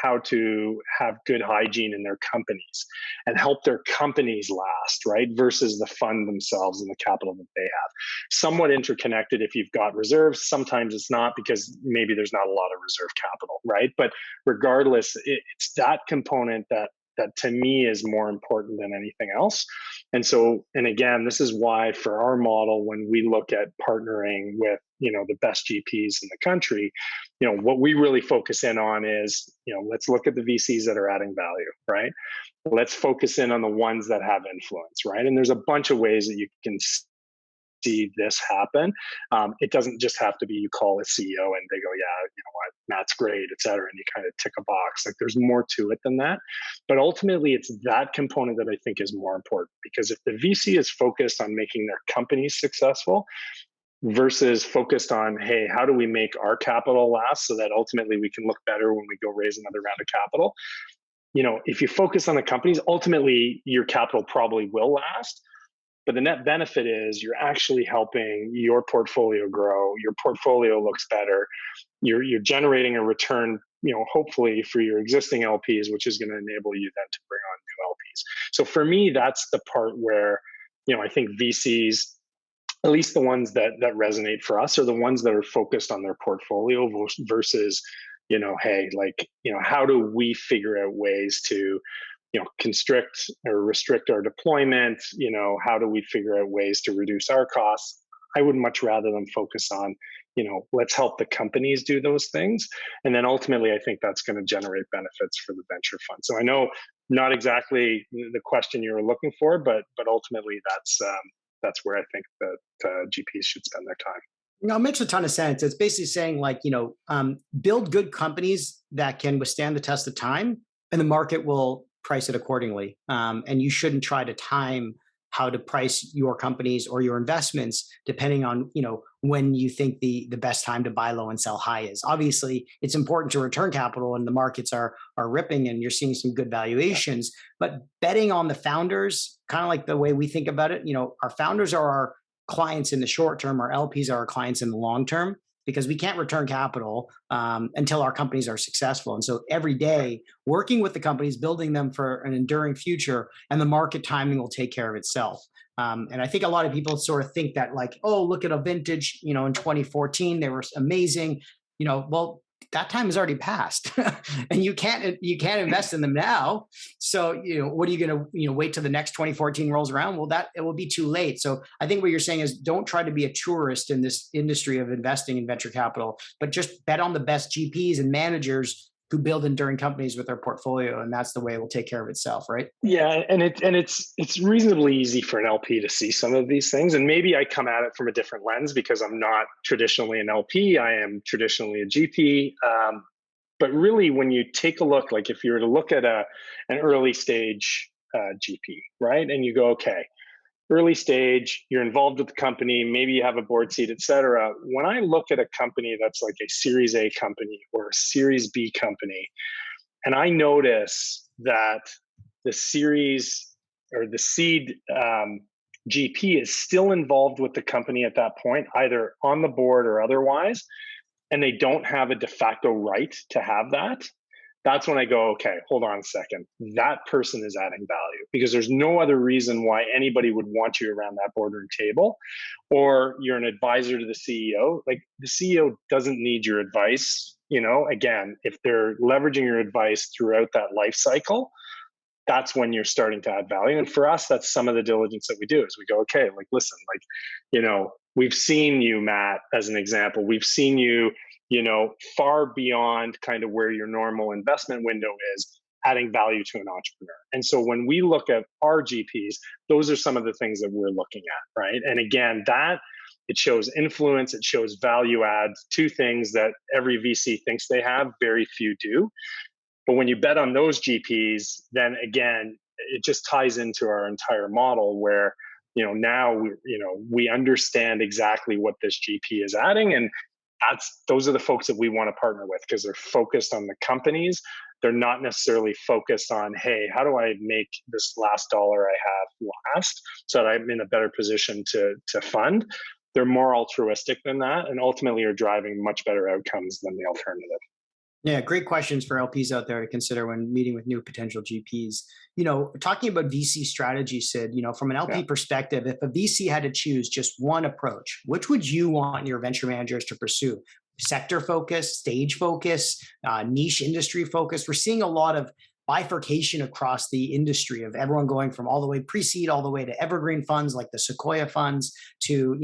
how to have good hygiene in their companies and help their companies last, right? Versus the fund themselves and the capital that they have. Somewhat interconnected if you've got reserves. Sometimes it's not, because maybe there's not a lot of reserve capital, right? But regardless, it's that component that to me is more important than anything else. And again, this is why for our model, when we look at partnering with, the best GPs in the country, what we really focus in on is, let's look at the VCs that are adding value, right? Let's focus in on the ones that have influence, right? And there's a bunch of ways that you can see this happen. It doesn't just have to be you call a CEO and they go, yeah, what, Matt's great, et cetera, and you kind of tick a box. Like there's more to it than that. But ultimately, it's that component that I think is more important, because if the VC is focused on making their companies successful versus focused on, hey, how do we make our capital last so that ultimately we can look better when we go raise another round of capital? If you focus on the companies, ultimately your capital probably will last. But the net benefit is you're actually helping your portfolio grow. Your portfolio looks better. You're generating a return, hopefully for your existing LPs, which is going to enable you then to bring on new LPs. So for me, that's the part where, I think VCs, at least the ones that resonate for us, are the ones that are focused on their portfolio versus, hey, how do we figure out ways to constrict or restrict our deployment? How do we figure out ways to reduce our costs? I would much rather them focus on, let's help the companies do those things. And then ultimately, I think that's going to generate benefits for the venture fund. So I know not exactly the question you were looking for, but ultimately that's where I think that GPs should spend their time. It makes a ton of sense. It's basically saying build good companies that can withstand the test of time, and the market will price it accordingly. And you shouldn't try to time how to price your companies or your investments depending on when you think the best time to buy low and sell high is. Obviously, it's important to return capital, and the markets are ripping, and you're seeing some good valuations. But betting on the founders, kind of like the way we think about it, our founders are our clients in the short term, our LPs are our clients in the long term. because we can't return capital until our companies are successful. And so every day, working with the companies, building them for an enduring future, and the market timing will take care of itself. And I think a lot of people sort of think that, like, oh, look at a vintage, in 2014, they were amazing. Well, that time has already passed, and you can't invest in them now. So what are you going to wait till the next 2014 rolls around? Well, that it will be too late. So I think what you're saying is, don't try to be a tourist in this industry of investing in venture capital, but just bet on the best GPs and managers who build enduring companies with their portfolio, and that's the way it will take care of itself, right? Yeah, and it's reasonably easy for an LP to see some of these things, and maybe I come at it from a different lens because I'm not traditionally an LP. I am traditionally a GP. But really, when you take a look, like if you were to look at an early stage GP, right, and you go, okay, early stage, you're involved with the company, maybe you have a board seat, et cetera. When I look at a company that's like a Series A company or a Series B company, and I notice that the series or the seed GP is still involved with the company at that point, either on the board or otherwise, and they don't have a de facto right to have that, that's when I go, okay, hold on a second. That person is adding value, because there's no other reason why anybody would want you around that boardroom table. Or you're an advisor to the CEO. Like, the CEO doesn't need your advice. Again, if they're leveraging your advice throughout that life cycle, that's when you're starting to add value. And for us, that's some of the diligence that we do, is we go, okay, like, listen, like, we've seen you, Matt, as an example. We've seen you, far beyond kind of where your normal investment window is, adding value to an entrepreneur. And so when we look at our GPs, those are some of the things that we're looking at, right? And again, it shows influence, it shows value adds, two things that every VC thinks they have, very few do. But when you bet on those GPs, then again, it just ties into our entire model where, now we understand exactly what this GP is adding. And those are the folks that we want to partner with, because they're focused on the companies. They're not necessarily focused on, hey, how do I make this last dollar I have last so that I'm in a better position to fund? They're more altruistic than that, and ultimately are driving much better outcomes than the alternative. Yeah, great questions for LPs out there to consider when meeting with new potential GPs. Talking about VC strategy, Sid, from an LP perspective, if a VC had to choose just one approach, which would you want your venture managers to pursue? Sector focus, stage focus, niche industry focus? We're seeing a lot of bifurcation across the industry of everyone going from all the way pre-seed all the way to evergreen funds like the Sequoia funds to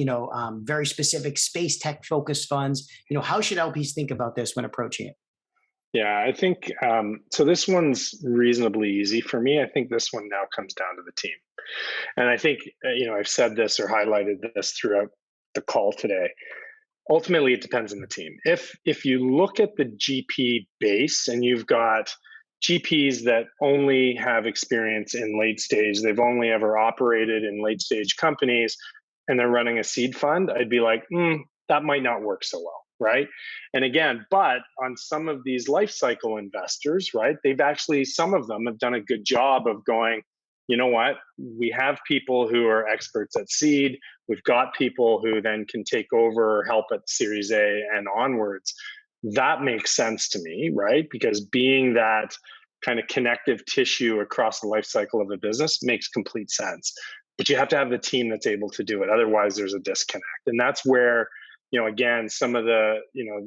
very specific space tech focused funds. How should LPs think about this when approaching it? Yeah, I think so. This one's reasonably easy for me. I think this one now comes down to the team. And I think, I've said this or highlighted this throughout the call today. Ultimately, it depends on the team. If you look at the GP base and you've got GPs that only have experience in late stage, they've only ever operated in late stage companies, and they're running a seed fund, I'd be like, that might not work so well. Right. And again, but on some of these life cycle investors, right, some of them have done a good job of going, you know what, we have people who are experts at seed. We've got people who then can take over or help at Series A and onwards. That makes sense to me, right? Because being that kind of connective tissue across the life cycle of a business makes complete sense. But you have to have the team that's able to do it. Otherwise, there's a disconnect. And that's where, again, some of the,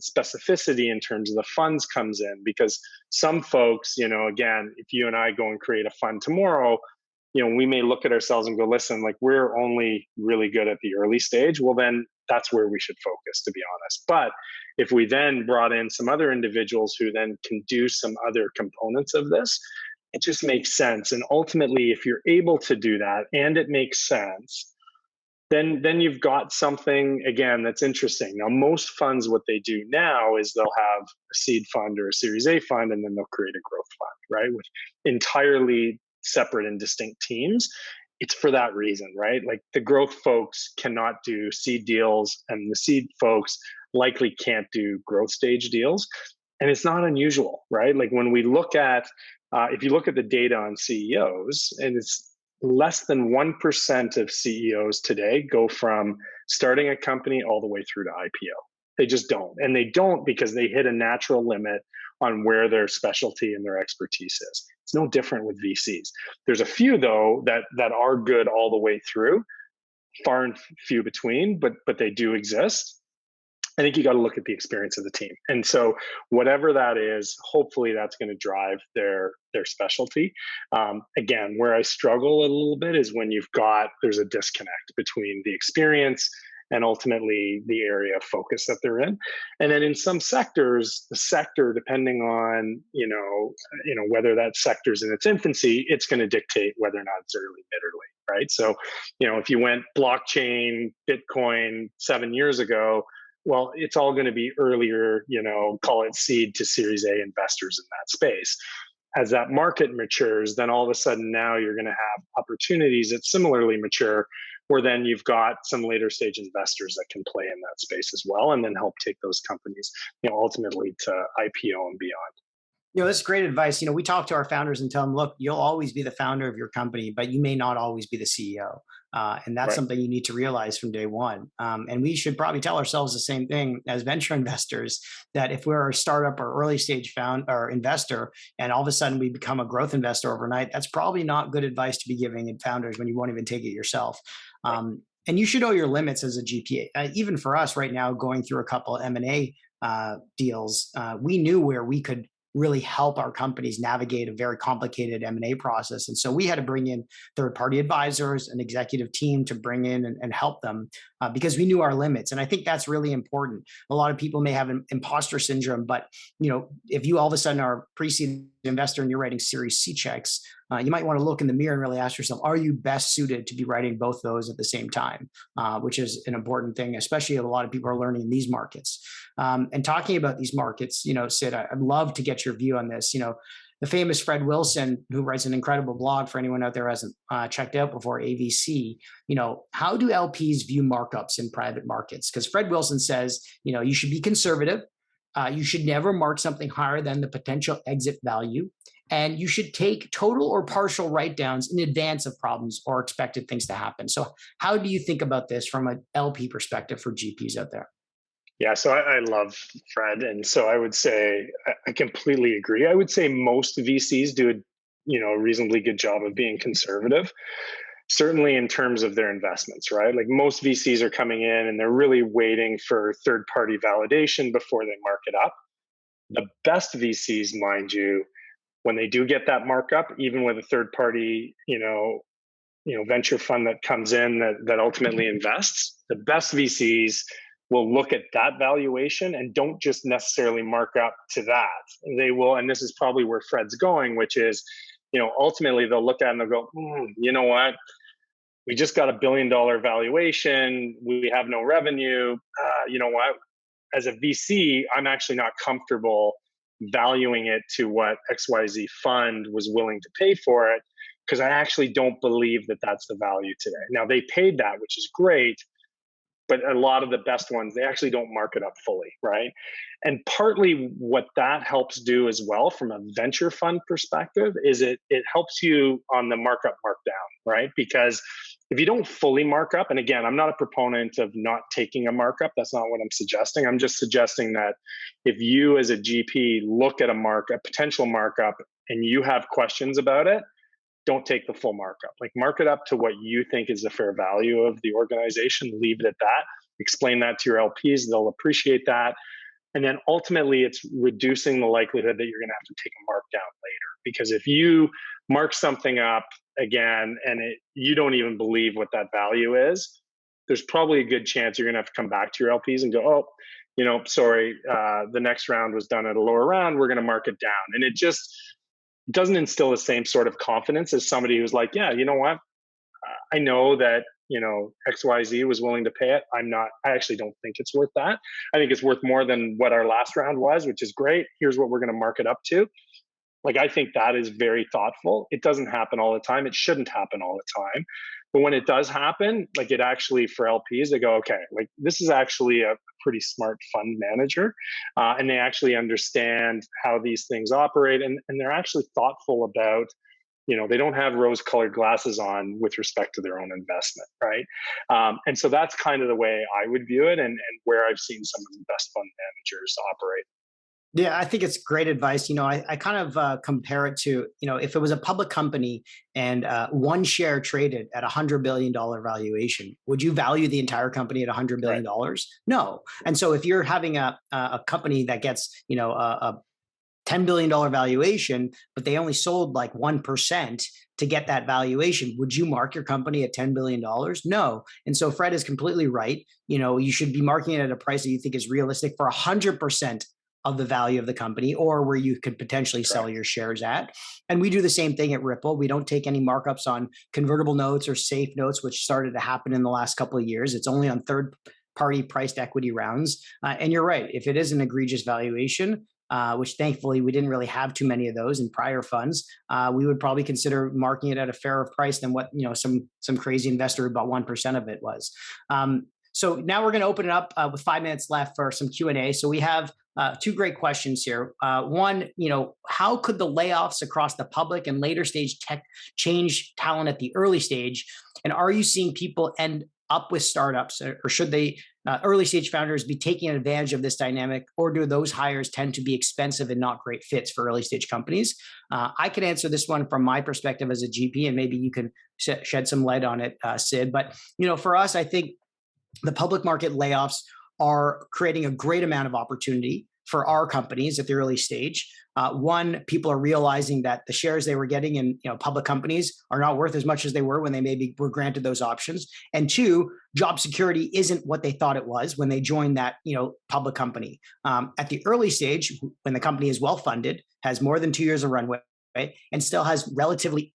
specificity in terms of the funds comes in, because some folks, again, if you and I go and create a fund tomorrow, we may look at ourselves and go, listen, like, we're only really good at the early stage. Well, then that's where we should focus, to be honest. But if we then brought in some other individuals who then can do some other components of this, it just makes sense. And ultimately, if you're able to do that and it makes sense, then you've got something, again, that's interesting. Now, most funds, what they do now is they'll have a seed fund or a Series A fund, and then they'll create a growth fund, right, with entirely separate and distinct teams. It's for that reason, right? Like, the growth folks cannot do seed deals, and the seed folks likely can't do growth stage deals. And it's not unusual, right? Like, when we look at, if you look at the data on CEOs, and it's less than 1% of CEOs today go from starting a company all the way through to IPO. They just don't. And they don't because they hit a natural limit on where their specialty and their expertise is. It's no different with VCs. There's a few though that are good all the way through, far and few between, but they do exist. I think you got to look at the experience of the team. And so whatever that is, hopefully that's going to drive their specialty. Again, where I struggle a little bit is when there's a disconnect between the experience and ultimately the area of focus that they're in. And then in some sectors, the sector, depending on, whether that sector's in its infancy, it's going to dictate whether or not it's early, mid, or late, right? So, if you went blockchain, Bitcoin 7 years ago, well, it's all going to be earlier, call it seed to Series A investors in that space. As that market matures, then all of a sudden now you're going to have opportunities that similarly mature, where then you've got some later stage investors that can play in that space as well, and then help take those companies, ultimately to IPO and beyond. That's great advice. We talk to our founders and tell them, look, you'll always be the founder of your company, but you may not always be the CEO. And that's something you need to realize from day one. And we should probably tell ourselves the same thing as venture investors, that if we're a startup or early stage or investor, and all of a sudden we become a growth investor overnight, that's probably not good advice to be giving in founders when you won't even take it yourself. And you should know your limits as a GP. Even for us right now, going through a couple of M&A deals, we knew where we could really help our companies navigate a very complicated M&A process. And so we had to bring in third-party advisors, an executive team to bring in and help them because we knew our limits. And I think that's really important. A lot of people may have an imposter syndrome, but if you all of a sudden are a pre-seed investor and you're writing Series C checks, you might want to look in the mirror and really ask yourself, are you best suited to be writing both those at the same time? Which is an important thing, especially a lot of people are learning in these markets. And talking about these markets, Sid, I'd love to get your view on this. The famous Fred Wilson, who writes an incredible blog for anyone out there who hasn't checked out before, AVC, how do LPs view markups in private markets? Because Fred Wilson says, you should be conservative. You should never mark something higher than the potential exit value. And you should take total or partial write-downs in advance of problems or expected things to happen. So how do you think about this from an LP perspective for GPs out there? Yeah, so I love Fred. And so I would say, I completely agree. I would say most VCs do a reasonably good job of being conservative, certainly in terms of their investments, right? Like most VCs are coming in and they're really waiting for third-party validation before they mark it up. The best VCs, mind you, when they do get that markup, even with a third-party, venture fund that comes in that ultimately invests, the best VCs will look at that valuation and don't just necessarily mark up to that. They will, and this is probably where Fred's going, which is, ultimately they'll look at it and they'll go, you know what? We just got $1 billion valuation. We have no revenue. You know what? As a VC, I'm actually not comfortable valuing it to what XYZ fund was willing to pay for it, because I actually don't believe that that's the value today. Now, they paid that, which is great, but a lot of the best ones, they actually don't mark it up fully, right? And partly what that helps do as well from a venture fund perspective is it helps you on the markup markdown, right? Because if you don't fully mark up, and again, I'm not a proponent of not taking a markup. That's not what I'm suggesting. I'm just suggesting that if you as a GP look at a potential markup, and you have questions about it, don't take the full markup. Like mark it up to what you think is the fair value of the organization. Leave it at that. Explain that to your LPs. They'll appreciate that. And then ultimately, it's reducing the likelihood that you're going to have to take a markdown later. Because if you mark something up again and you don't even believe what that value is, there's probably a good chance you're going to have to come back to your LPs and go, sorry, the next round was done at a lower round. We're going to mark it down. And it just doesn't instill the same sort of confidence as somebody who's like, yeah, you know what? I know that, XYZ was willing to pay it. I actually don't think it's worth that. I think it's worth more than what our last round was, which is great. Here's what we're going to mark it up to. Like, I think that is very thoughtful. It doesn't happen all the time. It shouldn't happen all the time. But when it does happen, like it actually, for LPs, they go, okay, like this is actually a pretty smart fund manager. And they actually understand how these things operate. And they're actually thoughtful about they don't have rose-colored glasses on with respect to their own investment, right? And so that's kind of the way I would view it, and where I've seen some of the best fund managers operate. Yeah, I think it's great advice. I kind of compare it to, if it was a public company and one share traded at $100 billion valuation, would you value the entire company at $100 billion? No. And so if you're having a company that gets, a $10 billion valuation, but they only sold like 1% to get that valuation, would you mark your company at $10 billion? No. And so Fred is completely right. You should be marking it at a price that you think is realistic for 100% of the value of the company, or where you could potentially sell your shares at. And we do the same thing at Ripple. We don't take any markups on convertible notes or safe notes, which started to happen in the last couple of years. It's only on third party priced equity rounds. And you're right. If it is an egregious valuation, which thankfully we didn't really have too many of those in prior funds, we would probably consider marking it at a fairer price than what some crazy investor who bought 1% of it was. So now we're going to open it up with 5 minutes left for some Q&A. So we have two great questions here. One, how could the layoffs across the public and later stage tech change talent at the early stage? And are you seeing people end up with startups, or should they early stage founders be taking advantage of this dynamic, or do those hires tend to be expensive and not great fits for early stage companies? I can answer this one from my perspective as a GP, and maybe you can shed some light on it, Sid. But for us, I think the public market layoffs are creating a great amount of opportunity for our companies at the early stage. One, people are realizing that the shares they were getting in public companies are not worth as much as they were when they maybe were granted those options. And two, job security isn't what they thought it was when they joined that public company. At the early stage, when the company is well funded, has more than 2 years of runway, and still has relatively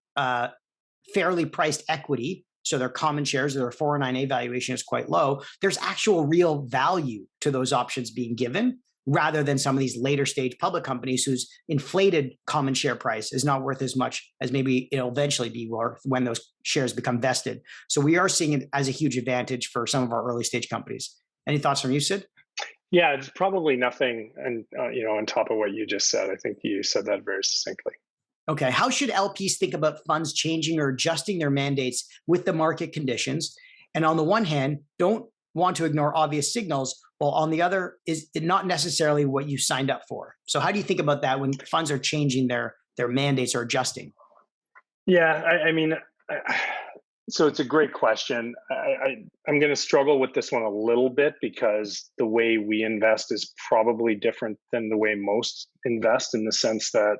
fairly priced equity, so their common shares, their 409A valuation is quite low, there's actual real value to those options being given, rather than some of these later stage public companies whose inflated common share price is not worth as much as maybe it'll eventually be worth when those shares become vested. So we are seeing it as a huge advantage for some of our early stage companies. Any thoughts from you, Sid? Yeah, it's probably nothing, and on top of what you just said. I think you said that very succinctly. Okay. How should LPs think about funds changing or adjusting their mandates with the market conditions? And on the one hand, don't want to ignore obvious signals, while on the other is not necessarily what you signed up for. So how do you think about that when funds are changing their mandates or adjusting? Yeah, so it's a great question. I'm going to struggle with this one a little bit, because the way we invest is probably different than the way most invest, in the sense that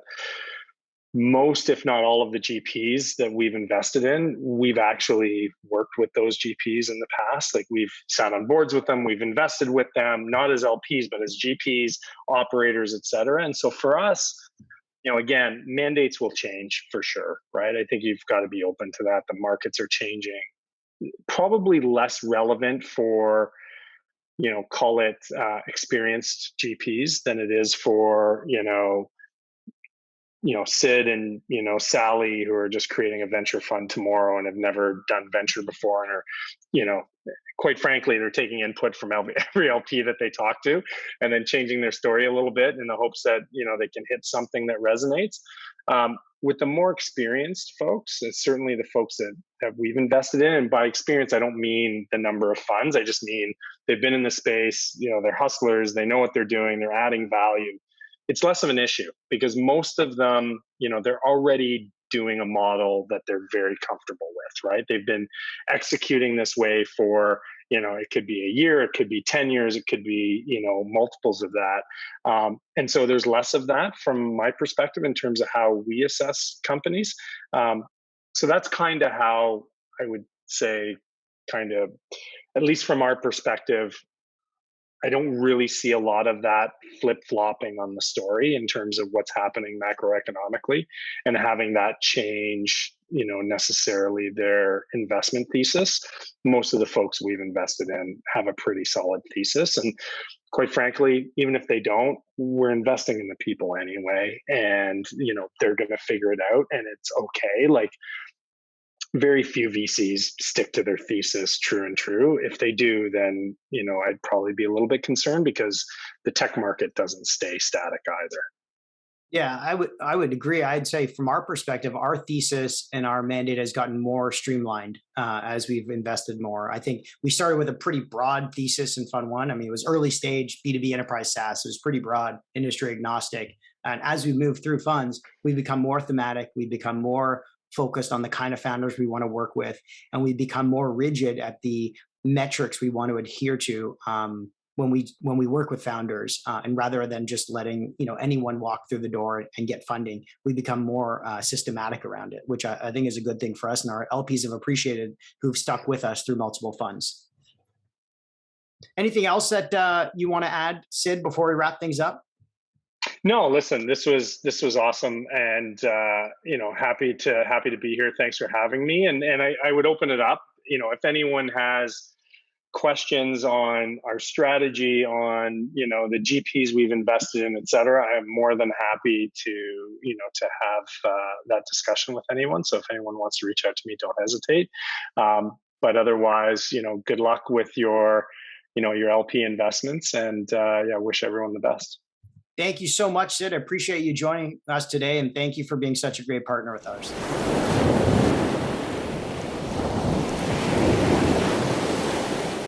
most, if not all, of the GPs that we've invested in, we've actually worked with those GPs in the past. Like, we've sat on boards with them, we've invested with them, not as LPs, but as GPs, operators, et cetera. And so for us, again, mandates will change for sure, right? I think you've got to be open to that. The markets are changing. Probably less relevant for, call it experienced GPs than it is for, Sid and, Sally, who are just creating a venture fund tomorrow and have never done venture before, and are, quite frankly, they're taking input from every LP that they talk to, and then changing their story a little bit in the hopes that, they can hit something that resonates. With the more experienced folks, it's certainly the folks that we've invested in. And by experience, I don't mean the number of funds. I just mean they've been in the space, they're hustlers, they know what they're doing, they're adding value. It's less of an issue, because most of them, they're already doing a model that they're very comfortable with, right? They've been executing this way for, it could be a year, it could be 10 years, it could be, multiples of that. And so there's less of that from my perspective in terms of how we assess companies. So that's kind of how I would say, at least from our perspective, I don't really see a lot of that flip-flopping on the story in terms of what's happening macroeconomically, and having that change, necessarily their investment thesis. Most of the folks we've invested in have a pretty solid thesis. And quite frankly, even if they don't, we're investing in the people anyway, and, they're going to figure it out, and it's okay. Like, very few VCs stick to their thesis true and true. If they do, then, I'd probably be a little bit concerned, because the tech market doesn't stay static either. Yeah, I would agree. I'd say from our perspective, our thesis and our mandate has gotten more streamlined as we've invested more. I think we started with a pretty broad thesis in Fund One. I mean, it was early stage B2B enterprise SaaS. It was pretty broad, industry agnostic. And as we move through funds, we become more thematic. We become more focused on the kind of founders we want to work with, and we become more rigid at the metrics we want to adhere to. When we work with founders, and rather than just letting anyone walk through the door and get funding, we become more systematic around it, which I think is a good thing for us, and our LPs have appreciated, who've stuck with us through multiple funds. Anything else that you want to add, Sid, before we wrap things up? No, listen, this was awesome, and happy to be here. Thanks for having me, and I would open it up. If anyone has questions on our strategy, on the GPs we've invested in, et cetera, I'm more than happy to have that discussion with anyone. So if anyone wants to reach out to me, don't hesitate. But otherwise, good luck with your LP investments, and wish everyone the best. Thank you so much, Sid. I appreciate you joining us today, and thank you for being such a great partner with ours.